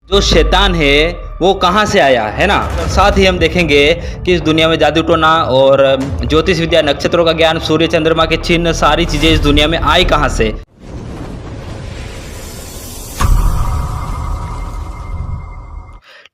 जो शैतान है वो कहाँ से आया है ना। साथ ही हम देखेंगे कि इस दुनिया में जादू टोना और ज्योतिष विद्या, नक्षत्रों का ज्ञान, सूर्य चंद्रमा के चिन्ह, सारी चीजें इस दुनिया में आई कहाँ से।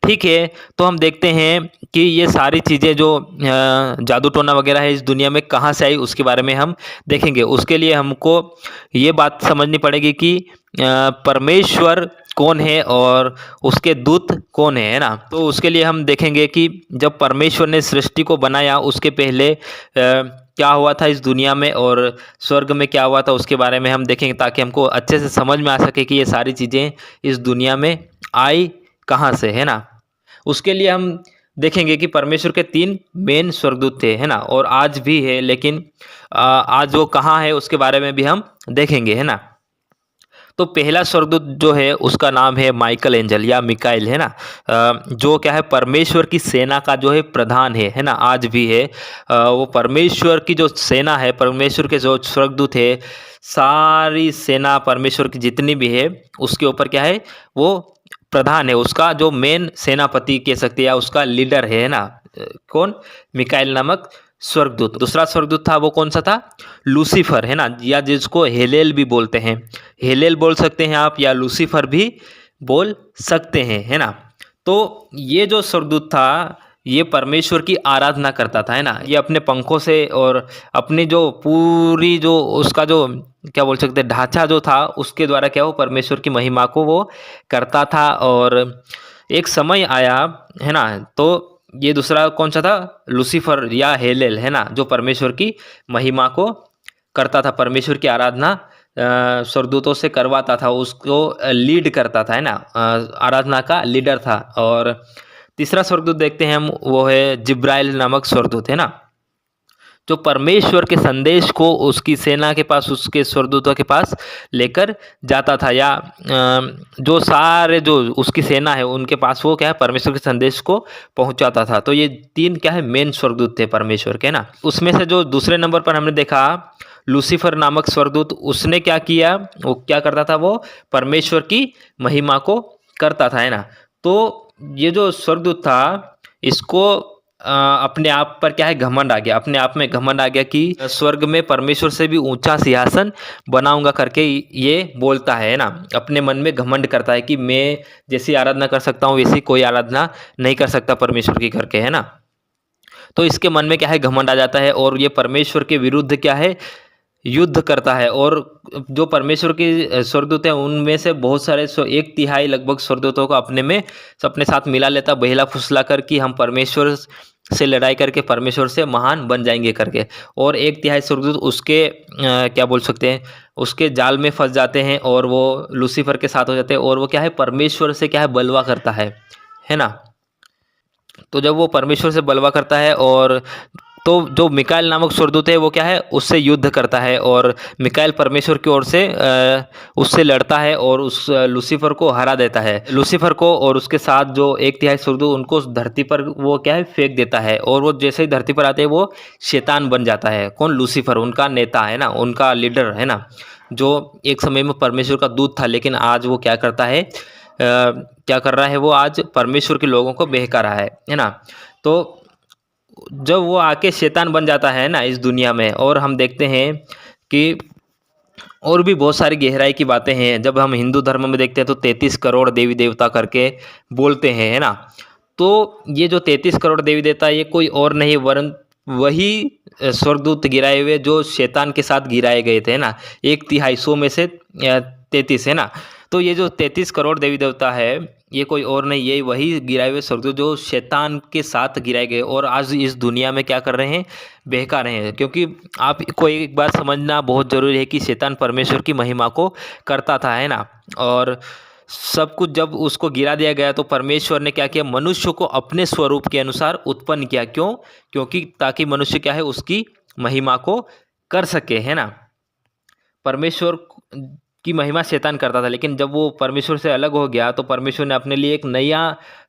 ठीक है, तो हम देखते हैं कि ये सारी चीज़ें जो जादू टोना वगैरह है इस दुनिया में कहाँ से आई, उसके बारे में हम देखेंगे। उसके लिए हमको ये बात समझनी पड़ेगी कि परमेश्वर कौन है और उसके दूत कौन है ना। तो उसके लिए हम देखेंगे कि जब परमेश्वर ने सृष्टि को बनाया उसके पहले क्या हुआ था इस दुनिया में, और स्वर्ग में क्या हुआ था उसके बारे में हम देखेंगे, ताकि हमको अच्छे से समझ में आ सके कि ये सारी चीज़ें इस दुनिया में आई कहाँ से, है ना। उसके लिए हम देखेंगे कि परमेश्वर के 3 मेन स्वर्गदूत थे, है ना, और आज भी है, लेकिन आज वो कहाँ है उसके बारे में भी हम देखेंगे, है ना। तो पहला स्वर्गदूत जो है उसका नाम है माइकल एंजल या मिकाइल, है ना। जो क्या है, परमेश्वर की सेना का जो है प्रधान है ना, आज भी है। वो परमेश्वर की जो सेना है, परमेश्वर के जो स्वर्गदूत है, सारी सेना परमेश्वर की जितनी भी है उसके ऊपर क्या है, वो प्रधान है, उसका जो मेन सेनापति कह सकते हैं या उसका लीडर है ना। कौन? मिकाइल नामक स्वर्गदूत। दूसरा स्वर्गदूत था, वो कौन सा था? लूसीफर, है ना, या जिसको हेलेल भी बोलते हैं। हेलेल बोल सकते हैं आप, या लूसीफर भी बोल सकते हैं, है ना। तो ये जो स्वर्गदूत था ये परमेश्वर की आराधना करता था, है ना। ये अपने पंखों से और अपनी जो पूरी जो उसका जो क्या बोल सकते हैं ढांचा जो था उसके द्वारा क्या वो परमेश्वर की महिमा को वो करता था। और एक समय आया, है ना, तो ये दूसरा कौन सा था? लूसीफर या हेलेल, है ना, जो परमेश्वर की महिमा को करता था, परमेश्वर की आराधना स्वर्गदूतों से करवाता था, उसको लीड करता था, है ना, आराधना का लीडर था। और तीसरा स्वर्गदूत देखते हैं हम, वो है जिब्राइल नामक स्वर्गदूत, है ना, जो परमेश्वर के संदेश को उसकी सेना के पास, उसके स्वर्गदूतों के पास लेकर जाता था, या जो सारे जो उसकी सेना है उनके पास वो क्या है, परमेश्वर के संदेश को पहुंचाता था। तो ये 3 क्या है, मेन स्वर्गदूत थे परमेश्वर के ना। उसमें से जो दूसरे नंबर पर हमने देखा लूसीफर नामक स्वर्गदूत, उसने क्या किया, वो क्या करता था, वो परमेश्वर की महिमा को करता था, है ना। तो ये जो स्वर्गदूत था इसको अपने आप पर क्या है, घमंड आ गया, अपने आप में घमंड आ गया कि स्वर्ग में परमेश्वर से भी ऊंचा सिंहासन बनाऊंगा करके ये बोलता है ना। अपने मन में घमंड करता है कि मैं जैसी आराधना कर सकता हूँ वैसी कोई आराधना नहीं कर सकता परमेश्वर की करके, है ना। तो इसके मन में क्या है, घमंड आ जाता है, और ये परमेश्वर के विरुद्ध क्या है, युद्ध करता है। और जो परमेश्वर के स्वर्गदूत हैं उनमें से बहुत सारे 1/3 लगभग स्वर्गदूतों को अपने में अपने साथ मिला लेता, बहला फुसला कर कि हम परमेश्वर से लड़ाई करके परमेश्वर से महान बन जाएंगे करके। और 1/3 स्वर्गदूत उसके क्या बोल सकते हैं, उसके जाल में फंस जाते हैं, और वो लूसीफर के साथ हो जाते हैं, और वो क्या है, परमेश्वर से क्या है, बलवा करता है ना। तो जब वो परमेश्वर से बलवा करता है, और तो जो मिकाएल नामक स्वर्गदूत है वो क्या है, उससे युद्ध करता है, और मिकाएल परमेश्वर की ओर से उससे लड़ता है और उस लूसीफर को हरा देता है। लूसीफर को और उसके साथ जो 1/3 स्वर्गदूत उनको उस धरती पर वो क्या है, फेंक देता है, और वो जैसे ही धरती पर आते हैं वो शैतान बन जाता है। कौन? लूसीफर, उनका नेता, है ना, उनका लीडर, है ना, जो एक समय में परमेश्वर का दूत था, लेकिन आज वो क्या करता है, क्या कर रहा है, वो आज परमेश्वर के लोगों को बहका रहा है ना। तो जब वो आके शैतान बन जाता है ना इस दुनिया में, और हम देखते हैं कि और भी बहुत सारी गहराई की बातें हैं। जब हम हिंदू धर्म में देखते हैं तो 33 करोड़ देवी देवता करके बोलते हैं, है ना। तो ये जो 33 करोड़ देवी देवता, ये कोई और नहीं वरन वही स्वर्गदूत गिराए हुए जो शैतान के साथ गिराए गए थे, ना। 1/3 100 में से 33, है ना। तो ये जो 33 करोड़ देवी देवता है ये कोई और नहीं, ये वही गिराए हुए स्वर्गदूत जो शैतान के साथ गिराए गए, और आज इस दुनिया में क्या कर रहे हैं, बहका रहे हैं। क्योंकि आपको एक बात समझना बहुत ज़रूरी है कि शैतान परमेश्वर की महिमा को करता था, है ना। और सब कुछ जब उसको गिरा दिया गया तो परमेश्वर ने क्या किया, मनुष्य को अपने स्वरूप के अनुसार उत्पन्न किया। क्यों? क्योंकि ताकि मनुष्य क्या है, उसकी महिमा को कर सके, है ना। परमेश्वर की महिमा शैतान करता था, लेकिन जब वो परमेश्वर से अलग हो गया तो परमेश्वर ने अपने लिए एक नया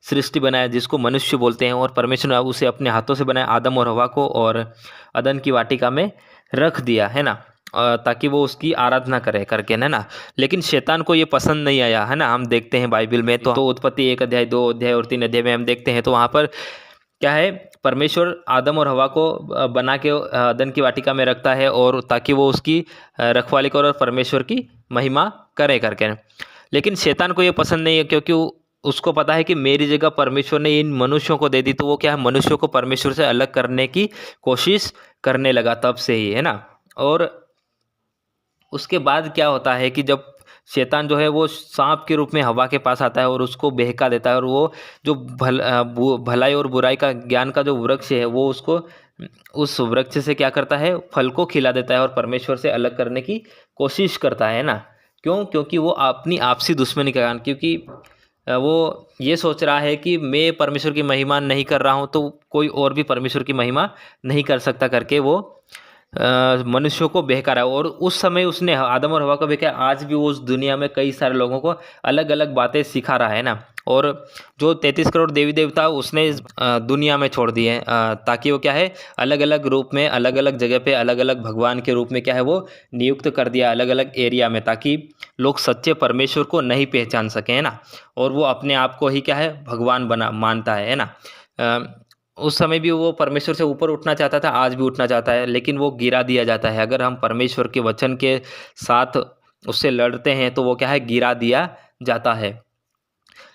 सृष्टि बनाया जिसको मनुष्य बोलते हैं, और परमेश्वर ने उसे अपने हाथों से बनाया, आदम और हवा को, और अदन की वाटिका में रख दिया, है ना। ताकि वो उसकी आराधना करे करके, है ना। लेकिन शैतान को ये पसंद नहीं आया, है ना। हम देखते हैं बाइबल में तो उत्पत्ति 1 अध्याय, 2 अध्याय और 3 अध्याय में हम देखते हैं तो वहाँ पर क्या है, परमेश्वर आदम और हवा को बना के अदन की वाटिका में रखता है और ताकि वो उसकी रखवाली करे और परमेश्वर की महिमा करे करके। लेकिन शैतान को ये पसंद नहीं है, क्योंकि उसको पता है कि मेरी जगह परमेश्वर ने इन मनुष्यों को दे दी, तो वो क्या है, मनुष्यों को परमेश्वर से अलग करने की कोशिश करने लगा तब से ही, है ना। और उसके बाद क्या होता है कि जब शैतान जो है वो सांप के रूप में हवा के पास आता है और उसको बहका देता है, और वो जो भलाई और बुराई का ज्ञान का जो वृक्ष है वो उसको उस वृक्ष से क्या करता है, फल को खिला देता है और परमेश्वर से अलग करने की कोशिश करता है ना। क्यों? क्योंकि वो अपनी आपसी दुश्मनी के कारण, क्योंकि वो ये सोच रहा है कि मैं परमेश्वर की महिमा नहीं कर रहा हूँ तो कोई और भी परमेश्वर की महिमा नहीं कर सकता करके वो मनुष्यों को बहका रहा है। और उस समय उसने आदम और हवा को बहकाया, आज भी वो उस दुनिया में कई सारे लोगों को अलग अलग बातें सिखा रहा है ना। और जो 33 करोड़ देवी देवता उसने इस दुनिया में छोड़ दिए ताकि वो क्या है, अलग अलग रूप में अलग अलग जगह पे अलग अलग भगवान के रूप में क्या है वो नियुक्त कर दिया अलग अलग एरिया में, ताकि लोग सच्चे परमेश्वर को नहीं पहचान सकें, है ना। और वो अपने आप को ही क्या है, भगवान बना मानता है ना। उस समय भी वो परमेश्वर से ऊपर उठना चाहता था, आज भी उठना चाहता है, लेकिन वो गिरा दिया जाता है। अगर हम परमेश्वर के वचन के साथ उससे लड़ते हैं तो वो क्या है, गिरा दिया जाता है।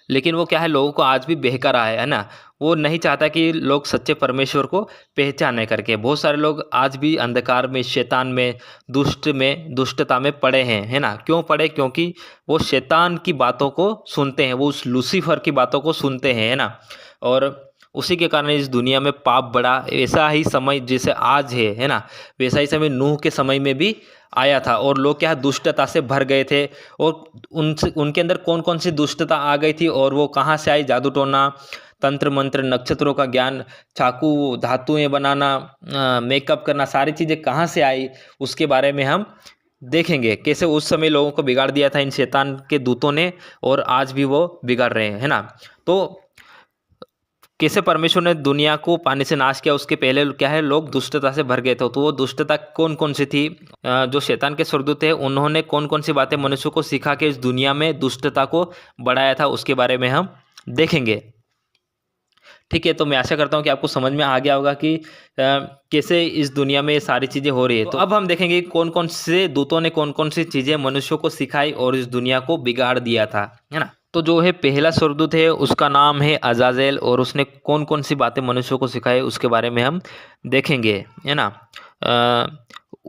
लेकिन वो क्या है, लोगों को आज भी बहका रहा है ना। वो नहीं चाहता कि लोग सच्चे परमेश्वर को पहचाने करके। बहुत सारे लोग आज भी अंधकार में, शैतान में, दुष्टता में पड़े हैं, है ना। क्यों पड़े? क्योंकि वो शैतान की बातों को सुनते हैं, वो उस लूसीफर की बातों को सुनते हैं, है ना। और उसी के कारण इस दुनिया में पाप बढ़ा। ऐसा ही समय जैसे आज है ना, वैसा ही समय नूह के समय में भी आया था और लोग क्या दुष्टता से भर गए थे। और उनसे उनके अंदर कौन कौन सी दुष्टता आ गई थी और वो कहाँ से आई? जादू टोना, तंत्र मंत्र, नक्षत्रों का ज्ञान, चाकू, धातुएं बनाना, मेकअप करना, सारी चीज़ें कहाँ से आई उसके बारे में हम देखेंगे। कैसे उस समय लोगों को बिगाड़ दिया था इन शैतान के दूतों ने, और आज भी वो बिगाड़ रहे हैं, है ना। तो कैसे परमेश्वर ने दुनिया को पानी से नाश किया, उसके पहले क्या है, लोग दुष्टता से भर गए थे। तो वो दुष्टता कौन कौन सी थी? जो शैतान के स्वर्गदूत थे उन्होंने कौन कौन सी बातें मनुष्य को सिखा के इस दुनिया में दुष्टता को बढ़ाया था, उसके बारे में हम देखेंगे। ठीक है, तो मैं आशा करता हूँ कि आपको समझ में आ गया होगा कि कैसे इस दुनिया में ये सारी चीज़ें हो रही है। तो अब हम देखेंगे कौन कौन से दूतों ने कौन कौन सी चीज़ें मनुष्यों को सिखाई और इस दुनिया को बिगाड़ दिया था, है ना। तो जो है पहला स्वर्गदूत है उसका नाम है अजाजेल, और उसने कौन कौन सी बातें मनुष्यों को सिखाई उसके बारे में हम देखेंगे, है ना।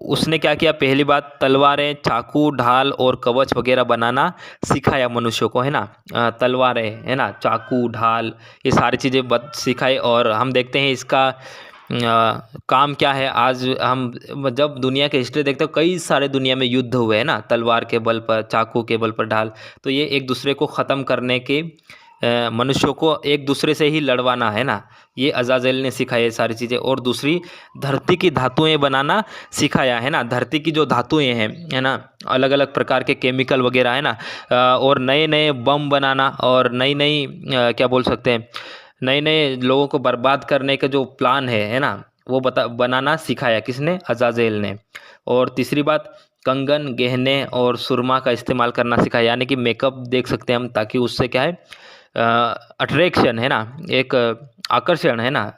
उसने क्या किया? पहली बात, तलवारें, चाकू, ढाल और कवच वगैरह बनाना सिखाया मनुष्यों को, है ना। तलवारें, है ना, चाकू, ढाल, ये सारी चीज़ें सिखाई। और हम देखते हैं इसका काम क्या है। आज हम जब दुनिया के हिस्ट्री देखते हो, कई सारे दुनिया में युद्ध हुए, है ना, तलवार के बल पर, चाकू के बल पर, ढाल। तो ये एक दूसरे को ख़त्म करने के, मनुष्यों को एक दूसरे से ही लड़वाना, है ना। ये अजाजेल ने सिखाया ये सारी चीज़ें। और दूसरी, धरती की धातुएं बनाना सिखाया, है ना। धरती की जो धातुएं हैं, है ना, अलग अलग प्रकार के केमिकल वगैरह, है ना, और नए नए बम बनाना, और नई नई क्या बोल सकते हैं, नए नए लोगों को बर्बाद करने का जो प्लान है ना, वो बनाना सिखाया। किसने? अजाजेल ने। और तीसरी बात, कंगन, गहने और सुरमा का इस्तेमाल करना सिखाया, यानी कि मेकअप देख सकते हैं हम, ताकि उससे क्या है, अट्रैक्शन, है ना, एक आकर्षण, है ना,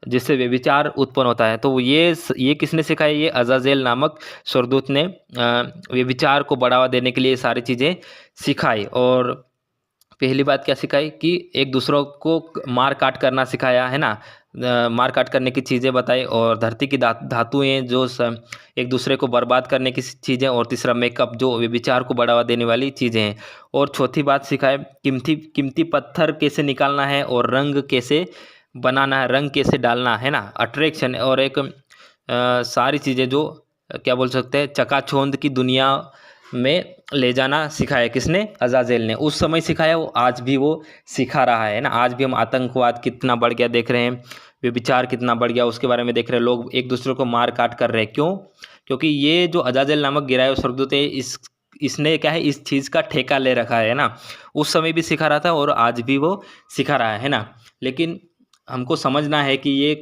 जिससे व्यभिचार उत्पन्न होता है। तो ये किसने सिखाया? ये अजाजेल नामक स्वर्गदूत ने व्यभिचार को बढ़ावा देने के लिए सारी चीज़ें सिखाई। और पहली बात क्या सिखाई कि एक दूसरों को मार काट करना सिखाया, है ना। मार काट करने की चीज़ें बताई। और धरती की धातुएं जो एक दूसरे को बर्बाद करने की चीज़ें। और तीसरा, मेकअप, जो व्यभिचार को बढ़ावा देने वाली चीज़ें हैं। और चौथी बात सिखाए, कीमती कीमती पत्थर कैसे निकालना है और रंग कैसे बनाना है, रंग कैसे डालना है ना, अट्रैक्शन। और एक सारी चीज़ें जो क्या बोल सकते हैं, चकाचौंध की दुनिया में ले जाना सिखाया। किसने? अजाजेल ने। उस समय सिखाया, वो आज भी वो सिखा रहा है ना। आज भी हम आतंकवाद कितना बढ़ गया देख रहे हैं, व्यभिचार कितना बढ़ गया उसके बारे में देख रहे हैं। लोग एक दूसरे को मार काट कर रहे हैं। क्यों? क्योंकि ये जो अजाजेल नामक गिराए हुए स्वर्गदूत है, इसने क्या है, इस चीज़ का ठेका ले रखा है ना। उस समय भी सिखा रहा था और आज भी वो सिखा रहा है ना। लेकिन हमको समझना है कि ये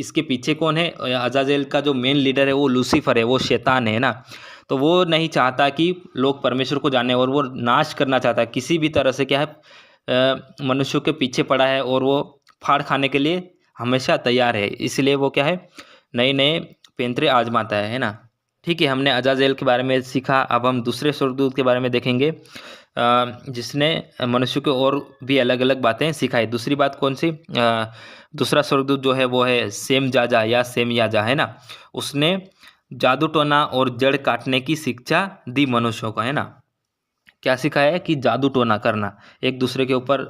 इसके पीछे कौन है, अजाजेल का जो मेन लीडर है वो लूसीफर है, वो शैतान है ना। तो वो नहीं चाहता कि लोग परमेश्वर को जाने, और वो नाश करना चाहता है किसी भी तरह से, क्या है, मनुष्यों के पीछे पड़ा है और वो फाड़ खाने के लिए हमेशा तैयार है। इसलिए वो क्या है, नए नए पैंतरे आजमाता है ना। ठीक है, हमने अजाजेल के बारे में सीखा। अब हम दूसरे स्वर्गदूत के बारे में देखेंगे जिसने मनुष्य को और भी अलग अलग बातें सिखाई। दूसरी बात कौन सी, दूसरा स्वर्गदूत जो है वो है सेम जाजा या सेम याजा, है ना। उसने जादू टोना और जड़ काटने की शिक्षा दी मनुष्यों को, है ना। क्या सिखाया है कि जादू टोना करना, एक दूसरे के ऊपर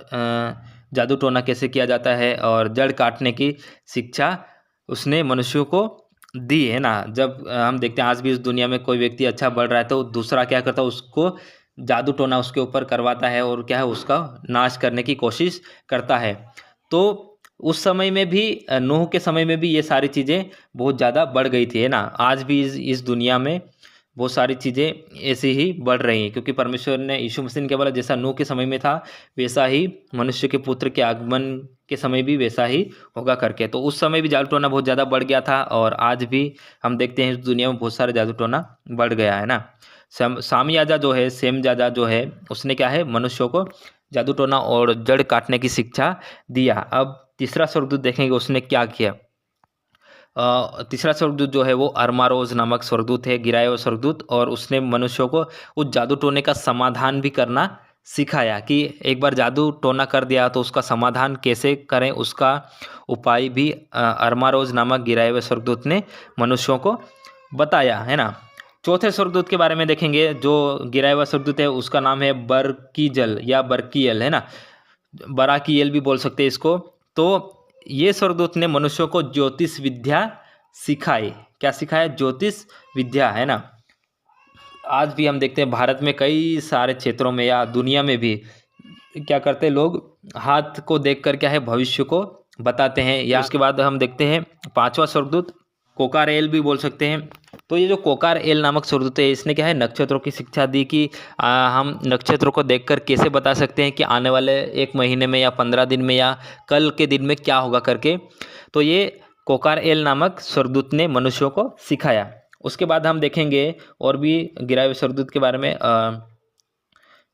जादू टोना कैसे किया जाता है, और जड़ काटने की शिक्षा उसने मनुष्यों को दी, है ना। जब हम देखते हैं आज भी इस दुनिया में कोई व्यक्ति अच्छा बढ़ रहा है तो दूसरा क्या करता है, उसको जादू टोना उसके ऊपर करवाता है और क्या है, उसका नाश करने की कोशिश करता है। तो उस समय में भी, नूह के समय में भी ये सारी चीज़ें बहुत ज़्यादा बढ़ गई थी, है ना। आज भी इस दुनिया में बहुत सारी चीज़ें ऐसी ही बढ़ रही हैं, क्योंकि परमेश्वर ने यीशु मसीह ने क्या बोला, जैसा नूह के समय में था वैसा ही मनुष्य के पुत्र के आगमन के समय भी वैसा ही होगा करके। तो उस समय भी जादू टोना बहुत ज़्यादा बढ़ गया था, और आज भी हम देखते हैं इस दुनिया में बहुत सारे जादू टोना बढ़ गया है ना। सामयाजा जो है, सेम जाजा जो है, उसने क्या है, मनुष्यों को जादू टोना और जड़ काटने की शिक्षा दिया। अब तीसरा स्वर्गदूत देखेंगे उसने क्या किया। तीसरा स्वर्गदूत जो है वो अरमारोज नामक स्वर्गदूत है, गिराए हुए स्वर्गदूत, और उसने मनुष्यों को उस जादू टोने का समाधान भी करना सिखाया कि एक बार जादू टोना कर दिया तो उसका समाधान कैसे करें, उसका उपाय भी अरमारोज नामक गिराए हुए स्वर्गदूत ने मनुष्यों को बताया, है ना। चौथे स्वर्गदूत के बारे में देखेंगे, जो गिराया हुआ स्वर्गदूत है उसका नाम है बरकीजल या बरकीयल, है ना। बराकीयल भी बोल सकते हैं इसको। तो ये स्वर्गदूत ने मनुष्यों को ज्योतिष विद्या सिखाई। क्या सिखाया, ज्योतिष विद्या, है ना। आज भी हम देखते हैं भारत में कई सारे क्षेत्रों में या दुनिया में भी क्या करते हैं लोग, हाथ को देखकर क्या है, भविष्य को बताते हैं। या उसके बाद हम देखते हैं पांचवा स्वर्गदूत कोकारेल भी बोल सकते हैं। तो ये जो कोकारेल नामक स्वर्गदूत है, इसने क्या है, नक्षत्रों की शिक्षा दी कि हम नक्षत्रों को देखकर कैसे बता सकते हैं कि आने वाले 1 महीने में या 15 दिन में या कल के दिन में क्या होगा करके। तो ये कोकारेल नामक स्वर्गदूत ने मनुष्यों को सिखाया। उसके बाद हम देखेंगे और भी गिराए हुए स्वर्गदूत के बारे में,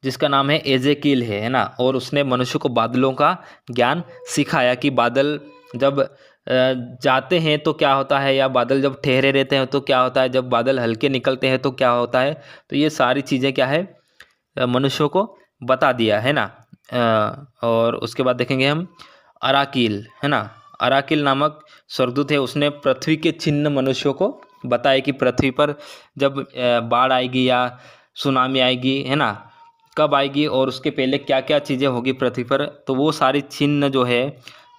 जिसका नाम है एजेकील है ना। और उसने मनुष्य को बादलों का ज्ञान सिखाया कि बादल जब जाते हैं तो क्या होता है, या बादल जब ठहरे रहते हैं तो क्या होता है, जब बादल हल्के निकलते हैं तो क्या होता है। तो ये सारी चीज़ें क्या है, मनुष्यों को बता दिया, है ना। और उसके बाद देखेंगे हम अराकील, है ना। अराकील नामक स्वर्गदूत है, उसने पृथ्वी के चिन्ह मनुष्यों को बताए कि पृथ्वी पर जब बाढ़ आएगी या सुनामी आएगी, है ना, कब आएगी और उसके पहले क्या क्या चीज़ें होगी पृथ्वी पर। तो वो सारी चिन्ह जो है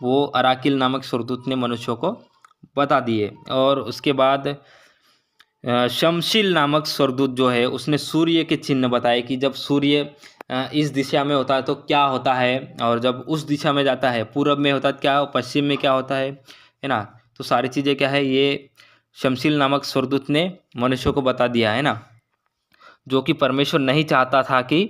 वो अराकील नामक स्वर्गदूत ने मनुष्यों को बता दिए। और उसके बाद शमशील नामक स्वर्गदूत जो है उसने सूर्य के चिन्ह बताए कि जब सूर्य इस दिशा में होता है तो क्या होता है, और जब उस दिशा में जाता है, पूरब में होता है क्या, पश्चिम में क्या होता है ना। तो सारी चीज़ें क्या है, ये शमशील नामक स्वर्गदूत ने मनुष्यों को बता दिया, है ना। जो कि परमेश्वर नहीं चाहता था कि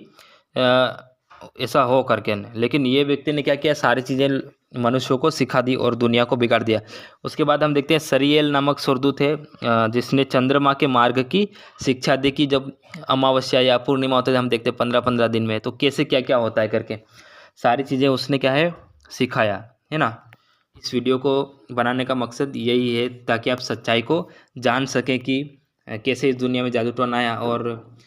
ऐसा हो करके, लेकिन ये व्यक्ति ने क्या किया, सारी चीज़ें मनुष्यों को सिखा दी और दुनिया को बिगाड़ दिया। उसके बाद हम देखते हैं सरियल नामक स्वर्गदूत है, जिसने चंद्रमा के मार्ग की शिक्षा दी कि जब अमावस्या या पूर्णिमा होता है, हम देखते हैं 15-15 दिन में, तो कैसे क्या क्या होता है करके सारी चीज़ें उसने क्या है, सिखाया, है ना। इस वीडियो को बनाने का मकसद यही है ताकि आप सच्चाई को जान सकें कि कैसे इस दुनिया में जादू टोना आया, और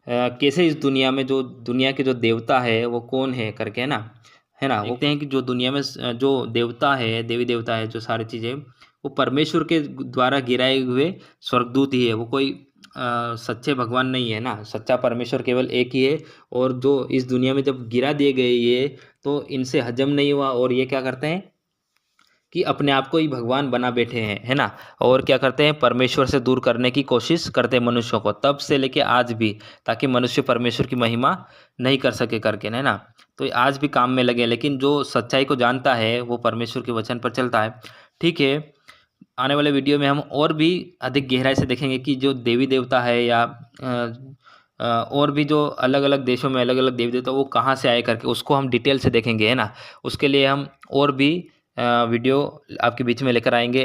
कैसे इस दुनिया में जो दुनिया के जो देवता है वो कौन है करके, है ना। देखते हैं कि जो दुनिया में जो देवता है, देवी देवता है, जो सारी चीज़ें वो परमेश्वर के द्वारा गिराए हुए स्वर्गदूत ही है। वो कोई सच्चे भगवान नहीं है ना, सच्चा परमेश्वर केवल एक ही है। और जो इस दुनिया में जब गिरा दिए गए ये, तो इनसे हजम नहीं हुआ और ये क्या करते हैं कि अपने आप को ही भगवान बना बैठे हैं, है ना। और क्या करते हैं, परमेश्वर से दूर करने की कोशिश करते हैं मनुष्यों को, तब से लेके आज भी, ताकि मनुष्य परमेश्वर की महिमा नहीं कर सके करके, है ना। तो आज भी काम में लगे, लेकिन जो सच्चाई को जानता है वो परमेश्वर के वचन पर चलता है। ठीक है, आने वाले वीडियो में हम और भी अधिक गहराई से देखेंगे कि जो देवी देवता है या और भी जो अलग अलग देशों में अलग अलग देवी देवता वो कहाँ से आए करके, उसको हम डिटेल से देखेंगे, है ना। उसके लिए हम और भी वीडियो आपके बीच में लेकर आएँगे।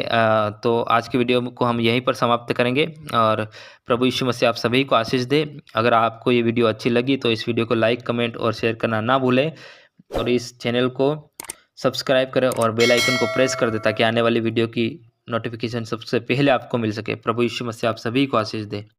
तो आज की वीडियो को हम यहीं पर समाप्त करेंगे और प्रभु यीशु मसीह आप सभी को आशीष दे। अगर आपको ये वीडियो अच्छी लगी तो इस वीडियो को लाइक, कमेंट और शेयर करना ना भूलें और इस चैनल को सब्सक्राइब करें और बेल आइकन को प्रेस कर दें ताकि आने वाली वीडियो की नोटिफिकेशन सबसे पहले आपको मिल सके। प्रभु यीशु मसीह आप सभी को आशीष दे।